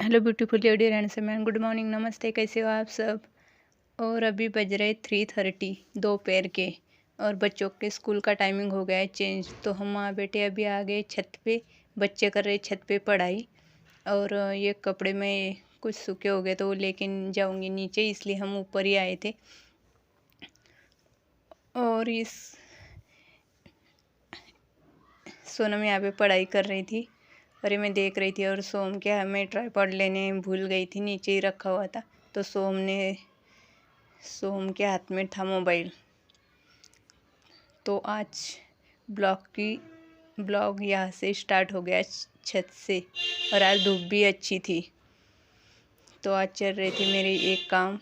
Hello beautiful lady and से man, good morning, नमस्ते, कैसे हो आप सब। और अभी बज रहे 3:30 दोपहर के, और बच्चों के स्कूल का टाइमिंग हो गया है चेंज। तो हम माँ बेटे अभी आ गए छत पे, बच्चे कर रहे छत पे पढ़ाई। और ये कपड़े में कुछ सूखे हो गए तो वो लेके जाऊंगी नीचे, इसलिए हम ऊपर ही आए थे। और इस सोनम यहाँ पे पढ़ाई कर रही थी और ये मैं देख रही थी। और सोम के हमें ट्राइपॉड लेने भूल गई थी, नीचे ही रखा हुआ था। तो सोम के हाथ में था मोबाइल। तो आज ब्लॉग यहाँ से स्टार्ट हो गया छत से। और आज धूप भी अच्छी थी। तो आज चल रही थी मेरी एक काम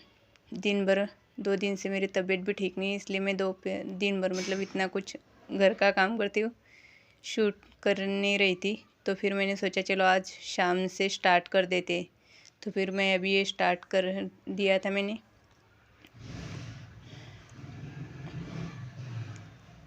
दिन भर। 2 दिन से मेरी तबीयत भी ठीक नहीं है, इसलिए मैं दिन भर मतलब इतना कुछ घर का काम करती हूँ, शूट कर नहीं रही थी। तो फिर मैंने सोचा चलो आज शाम से स्टार्ट कर देते। तो फिर मैं अभी ये स्टार्ट कर दिया था मैंने।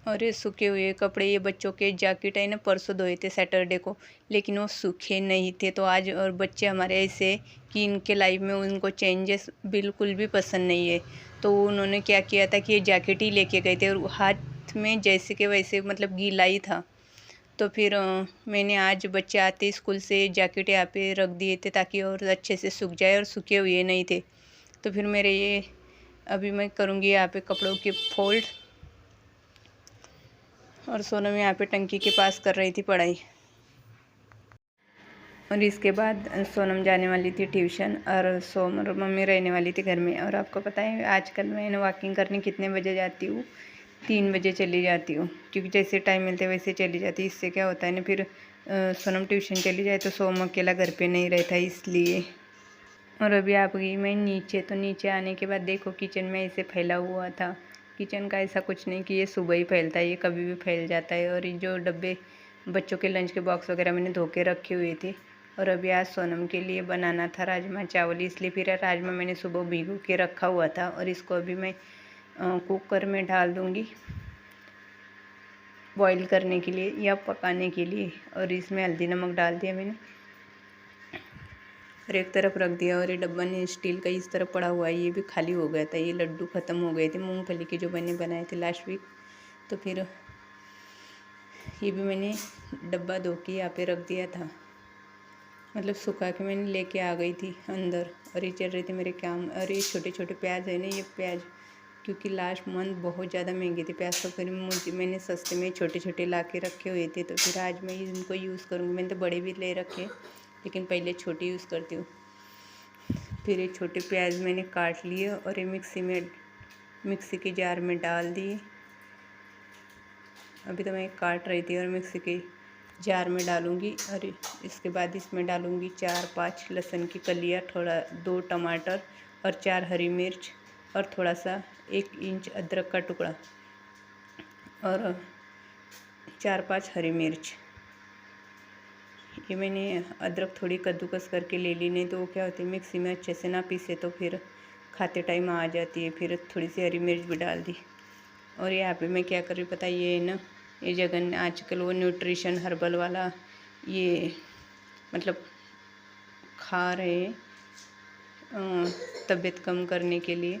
और ये सूखे हुए कपड़े, ये बच्चों के जैकेट है ना, परसों धोए थे सैटरडे को, लेकिन वो सूखे नहीं थे। तो आज, और बच्चे हमारे ऐसे कि इनके लाइफ में उनको चेंजेस बिल्कुल भी पसंद नहीं है। तो उन्होंने क्या किया था कि ये जैकेट ही लेके गए थे, और हाथ में जैसे के वैसे मतलब गीला ही था। तो फिर मैंने आज बच्चे आते स्कूल से जैकेट यहाँ पे रख दिए थे ताकि और अच्छे से सूख जाए, और सूखे हुए नहीं थे। तो फिर मेरे ये अभी मैं करूँगी यहाँ पे कपड़ों के फोल्ड। और सोनम यहाँ पे टंकी के पास कर रही थी पढ़ाई। और इसके बाद सोनम जाने वाली थी ट्यूशन, और सोम और मम्मी रहने वाली थी घर में। और आपको पता है आजकल मैं वॉकिंग करने कितने बजे जाती हूँ? 3 बजे चली जाती हूँ, क्योंकि जैसे टाइम मिलते वैसे चली जाती। इससे क्या होता है ना, फिर सोनम ट्यूशन चली जाए तो सोम अकेला घर पे नहीं रहता, इसलिए। और अभी आप गई मैं नीचे। तो नीचे आने के बाद देखो किचन में ऐसे फैला हुआ था। किचन का ऐसा कुछ नहीं कि ये सुबह ही फैलता है, ये कभी भी फैल जाता है। और ये जो डब्बे बच्चों के लंच के बॉक्स वगैरह मैंने धो के रखे हुए थे। और अभी आज सोनम के लिए बनाना था राजमा चावल, इसलिए फिर राजमा मैंने सुबह भिगो के रखा हुआ था। और इसको अभी मैं कुकर में डाल दूँगी बॉईल करने के लिए या पकाने के लिए। और इसमें हल्दी नमक डाल दिया मैंने, और एक तरफ रख दिया। और ये डब्बा ने स्टील का इस तरफ पड़ा हुआ है, ये भी खाली हो गया था। ये लड्डू ख़त्म हो गए थे मूंगफली के, जो मैंने बनाए थे लास्ट वीक। तो फिर ये भी मैंने डब्बा धो के यहाँ पे रख दिया था, मतलब सुखा के मैंने लेके आ गई थी अंदर। और ये चल रहे थे मेरे काम। और ये छोटे छोटे प्याज है ना, ये प्याज क्योंकि लास्ट मंथ बहुत ज़्यादा महंगे थे प्याज, तो फिर मैंने सस्ते में छोटे छोटे ला के रखे हुए थे। तो फिर आज मैं इनको यूज़ करूँगी। मैंने तो बड़े भी ले रखे, लेकिन पहले छोटे यूज़ करती हूँ। फिर ये छोटे प्याज मैंने काट लिए और ये मिक्सी के जार में डाल दिए। अभी तो मैं काट रही थी और मिक्सी के जार में डालूँगी। और इसके बाद इसमें डालूँगी 4-5 लहसुन की कलियाँ, थोड़ा 2 टमाटर और 4 हरी मिर्च, और थोड़ा सा 1 इंच अदरक का टुकड़ा, और 4-5 हरी मिर्च। ये मैंने अदरक थोड़ी कद्दूकस करके ले ली, नहीं तो वो क्या होती है मिक्सी में अच्छे से ना पीसे तो फिर खाते टाइम आ जाती है। फिर थोड़ी सी हरी मिर्च भी डाल दी। और यहाँ पे मैं क्या कर रही पता, ये ना ये जगन आजकल वो न्यूट्रिशन हर्बल वाला ये मतलब खा रहे तबीयत कम करने के लिए।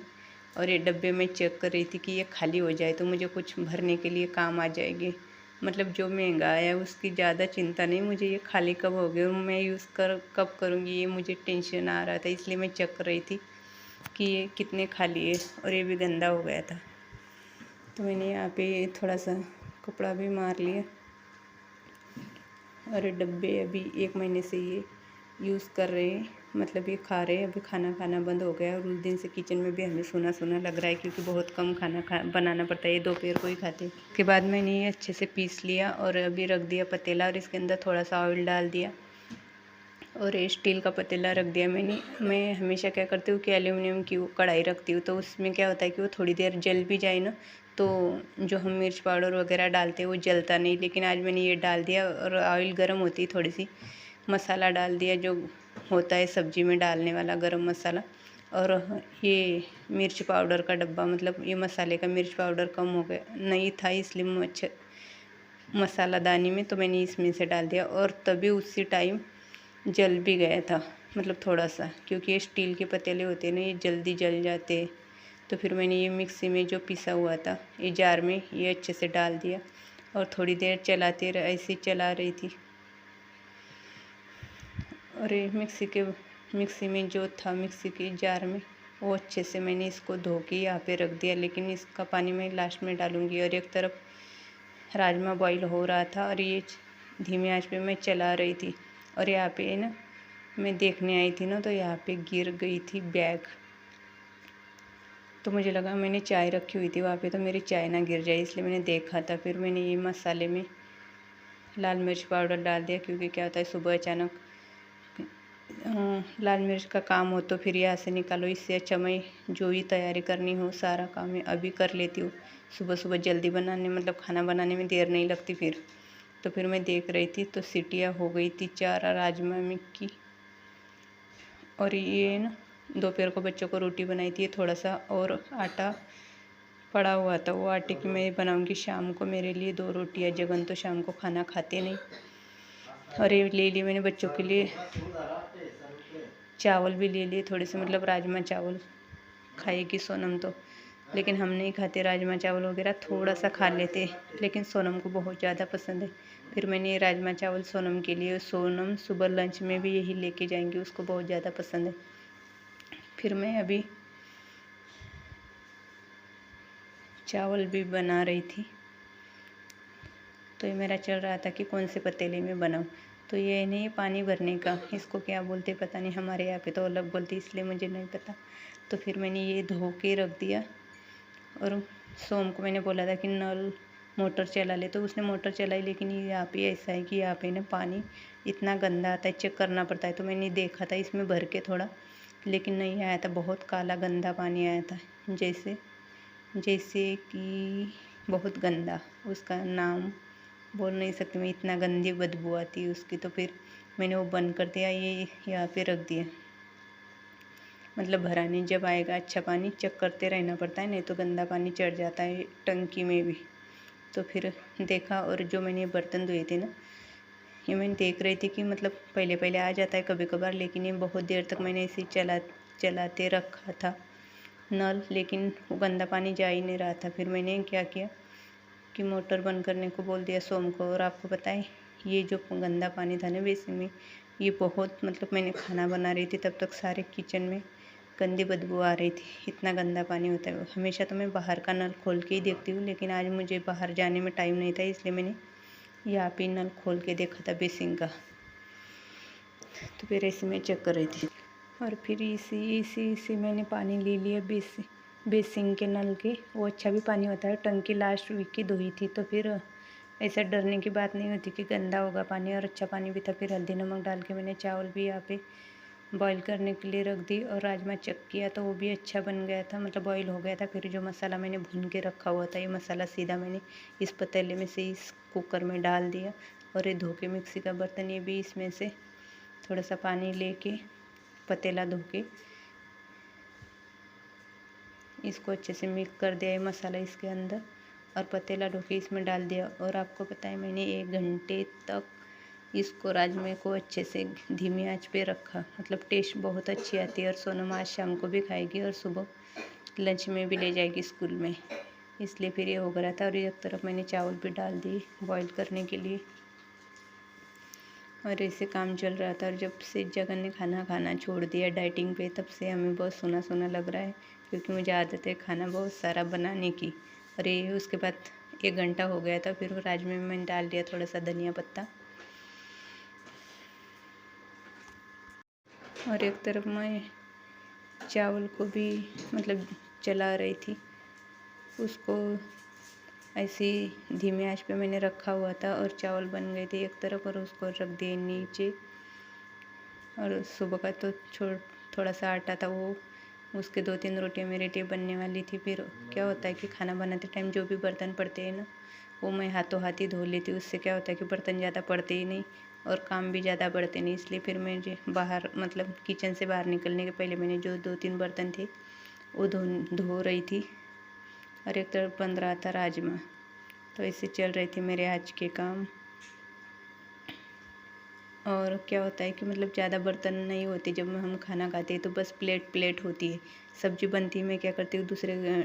और ये डब्बे में चेक कर रही थी कि ये खाली हो जाए तो मुझे कुछ भरने के लिए काम आ जाएगी। मतलब जो महंगा है उसकी ज़्यादा चिंता नहीं मुझे, ये खाली कब हो गए मैं कब करूँगी, ये मुझे टेंशन आ रहा था। इसलिए मैं चेक कर रही थी कि ये कितने खाली है। और ये भी गंदा हो गया था, तो मैंने यहाँ पे थोड़ा सा कपड़ा भी मार लिया। और डब्बे अभी 1 महीने से ये यूज़ कर रहे हैं, मतलब ये खा रहे हैं। अभी खाना खाना बंद हो गया, और उस दिन से किचन में भी हमें सूना सूना लग रहा है, क्योंकि बहुत कम खाना बनाना पड़ता है। ये दोपहर को ही खाते हैं। उसके बाद मैंने ये अच्छे से पीस लिया और अभी रख दिया पतीला, और इसके अंदर थोड़ा सा ऑयल डाल दिया। और ये स्टील का पतीला रख दिया मैंने। मैं हमेशा क्या करती हूँ कि एल्यूमिनियम की वो कढ़ाई रखती हूँ, तो उसमें क्या होता है कि वो थोड़ी देर जल भी जाए ना, तो जो हम मिर्च पाउडर वगैरह डालते हैं वो जलता नहीं। लेकिन आज मैंने ये डाल दिया, और ऑयल गर्म होती है थोड़ी सी मसाला डाल दिया, जो होता है सब्जी में डालने वाला गरम मसाला। और ये मिर्च पाउडर का डब्बा, मतलब ये मसाले का मिर्च पाउडर कम हो गया नहीं था, इसलिए मसाला दानी में, तो मैंने इसमें से डाल दिया। और तभी उसी टाइम जल भी गया था। मतलब थोड़ा सा, क्योंकि ये स्टील के पतीले होते हैं ना, ये जल्दी जल जाते हैं। तो फिर मैंने ये मिक्सी में जो पिसा हुआ था ये जार में ये अच्छे से डाल दिया और थोड़ी देर चलाते रहे, ऐसे ही चला रही थी। और ये मिक्सी में जो था मिक्सी के जार में वो अच्छे से मैंने इसको धो के यहाँ पे रख दिया, लेकिन इसका पानी मैं लास्ट में डालूँगी। और एक तरफ राजमा बॉईल हो रहा था और ये धीमी आंच पे मैं चला रही थी। और यहाँ पे ना मैं देखने आई थी ना, तो यहाँ पे गिर गई थी बैग। तो मुझे लगा मैंने चाय रखी हुई थी वहाँ पे, तो मेरी चाय ना गिर जाए, इसलिए मैंने देखा था। फिर मैंने ये मसाले में लाल मिर्च पाउडर डाल दिया, क्योंकि क्या होता है सुबह अचानक लाल मिर्च का काम हो तो फिर यहाँ से निकालो। इससे अच्छा मैं जो भी तैयारी करनी हो सारा काम मैं अभी कर लेती हूँ। सुबह सुबह जल्दी बनाने मतलब खाना बनाने में देर नहीं लगती। फिर मैं देख रही थी तो सीटियाँ हो गई थी 4 राजमा में की। और ये ना दोपहर को बच्चों को रोटी बनाई थी, थोड़ा सा और आटा पड़ा हुआ था, वो आटे की मैं बनाऊंगी शाम को मेरे लिए 2 रोटियाँ। जगन तो शाम को खाना खाते नहीं। और ये ले लिए मैंने बच्चों के लिए चावल भी ले लिए थोड़े से, मतलब राजमा चावल खाएगी सोनम तो, लेकिन हम नहीं खाते राजमा चावल वगैरह, थोड़ा सा खा लेते, लेकिन सोनम को बहुत ज़्यादा पसंद है। फिर मैंने ये राजमा चावल सोनम के लिए, सोनम सुबह लंच में भी यही लेके जाएंगी, उसको बहुत ज़्यादा पसंद है। फिर मैं अभी चावल भी बना रही थी, तो ये मेरा चल रहा था कि कौन से पतीले में बनाऊँ। तो ये नहीं पानी भरने का, इसको क्या बोलते पता नहीं, हमारे यहाँ पे तो अलग बोलते, इसलिए मुझे नहीं पता। तो फिर मैंने ये धो के रख दिया। और सोम को मैंने बोला था कि नल मोटर चला ले, तो उसने मोटर चलाई, लेकिन ये यहाँ पे ऐसा है कि यहाँ पे ना पानी इतना गंदा आता है, चेक करना पड़ता है। तो मैंने देखा था इसमें भर के थोड़ा, लेकिन नहीं आया था, बहुत काला गंदा पानी आया था, जैसे कि बहुत गंदा, उसका नाम बोल नहीं सकती मैं, इतना गंदी बदबू आती है उसकी। तो फिर मैंने वो बंद कर दिया, ये यहाँ पे रख दिया। मतलब भराने जब आएगा अच्छा पानी चेक करते रहना पड़ता है, नहीं तो गंदा पानी चढ़ जाता है टंकी में भी। तो फिर देखा, और जो मैंने बर्तन धोए थे ना, ये मैं देख रही थी कि मतलब पहले पहले आ जाता है कभी कभार, लेकिन ये बहुत देर तक मैंने इसे चलाते रखा था नल, लेकिन वो गंदा पानी जा ही नहीं रहा था। फिर मैंने क्या किया कि मोटर बंद करने को बोल दिया सोम को। और आपको पता है ये जो गंदा पानी था ना बेसिन में, ये बहुत मतलब मैंने खाना बना रही थी तब तक सारे किचन में गंदी बदबू आ रही थी, इतना गंदा पानी होता है। हमेशा तो मैं बाहर का नल खोल के ही देखती हूँ, लेकिन आज मुझे बाहर जाने में टाइम नहीं था, इसलिए मैंने यहाँ पे नल खोल के देखा था बेसिन का। तो फिर ऐसे मैं चेक कर रही थी, और फिर इसी मैंने पानी ले लिया बेसिन के नल के। वो अच्छा भी पानी होता है, टंकी लास्ट वीक की धोई थी, तो फिर ऐसा डरने की बात नहीं होती कि गंदा होगा पानी, और अच्छा पानी भी था। फिर हल्दी नमक डाल के मैंने चावल भी यहाँ पे बॉईल करने के लिए रख दी, और राजमा चेक किया तो वो भी अच्छा बन गया था, मतलब बॉईल हो गया था। फिर जो मसाला मैंने भून के रखा हुआ था, ये मसाला सीधा मैंने इस पतीले में से इस कुकर में डाल दिया। और ये धो के मिक्सी का बर्तन, ये भी इसमें से थोड़ा सा पानी लेके पतीला धो के इसको अच्छे से मिक्स कर दिया ये मसाला इसके अंदर, और पतीला धो के इसमें डाल दिया। और आपको पता है मैंने 1 घंटे तक इसको राजमे को अच्छे से धीमी आंच पे रखा, मतलब टेस्ट बहुत अच्छी आती है। और सोनम आज शाम को भी खाएगी और सुबह लंच में भी ले जाएगी स्कूल में, इसलिए फिर ये हो गया था। और एक तरफ मैंने चावल भी डाल दिए बॉईल करने के लिए, और ऐसे काम चल रहा था। और जब से जगन ने खाना खाना छोड़ दिया डाइटिंग पे, तब से हमें बहुत सोना सोना लग रहा है, क्योंकि मुझे आदत है खाना बहुत सारा बनाने की। और ये उसके बाद 1 घंटा हो गया था, फिर राजमे में मैंने डाल दिया थोड़ा सा धनिया पत्ता। और एक तरफ मैं चावल को भी मतलब चला रही थी, उसको ऐसे ही धीमी आंच पे मैंने रखा हुआ था, और चावल बन गए थे एक तरफ, और उसको रख दिए नीचे। और सुबह का तो थोड़ा सा आटा था, वो उसके 2-3 रोटियां मेरे लिए बनने वाली थी। फिर क्या होता है कि खाना बनाते टाइम जो भी बर्तन पड़ते हैं ना, वो मैं हाथों हाथ ही धो लेती हूँ। उससे क्या होता है कि बर्तन ज़्यादा पड़ते ही नहीं और काम भी ज़्यादा बढ़ते नहीं। इसलिए फिर मुझे बाहर मतलब किचन से बाहर निकलने के पहले मैंने जो 2-3 बर्तन थे वो धो रही थी, और एक तरफ बन रहा था राजमा। तो ऐसे चल रहे थे मेरे आज के काम। और क्या होता है कि मतलब ज़्यादा बर्तन नहीं होते जब हम खाना खाते हैं, तो बस प्लेट प्लेट होती है। सब्जी बनती है, मैं क्या करती हूँ दूसरे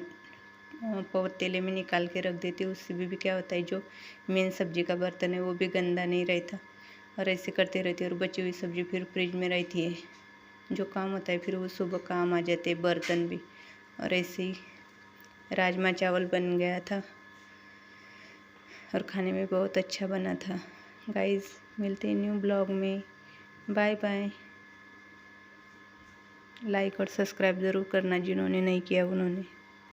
पतीले में निकाल के रख देती हूँ। उससे भी क्या होता है, जो मेन सब्जी का बर्तन है वो भी गंदा नहीं रहता। और ऐसे करते रहती है, और बची हुई सब्जी फिर फ्रिज में रहती है। जो काम होता है फिर वो सुबह काम आ जाते हैं बर्तन भी। और ऐसे ही राजमा चावल बन गया था और खाने में बहुत अच्छा बना था। गाइस, मिलते हैं न्यू ब्लॉग में। Bye bye. लाइक और सब्सक्राइब ज़रूर करना, जिन्होंने नहीं किया उन्होंने।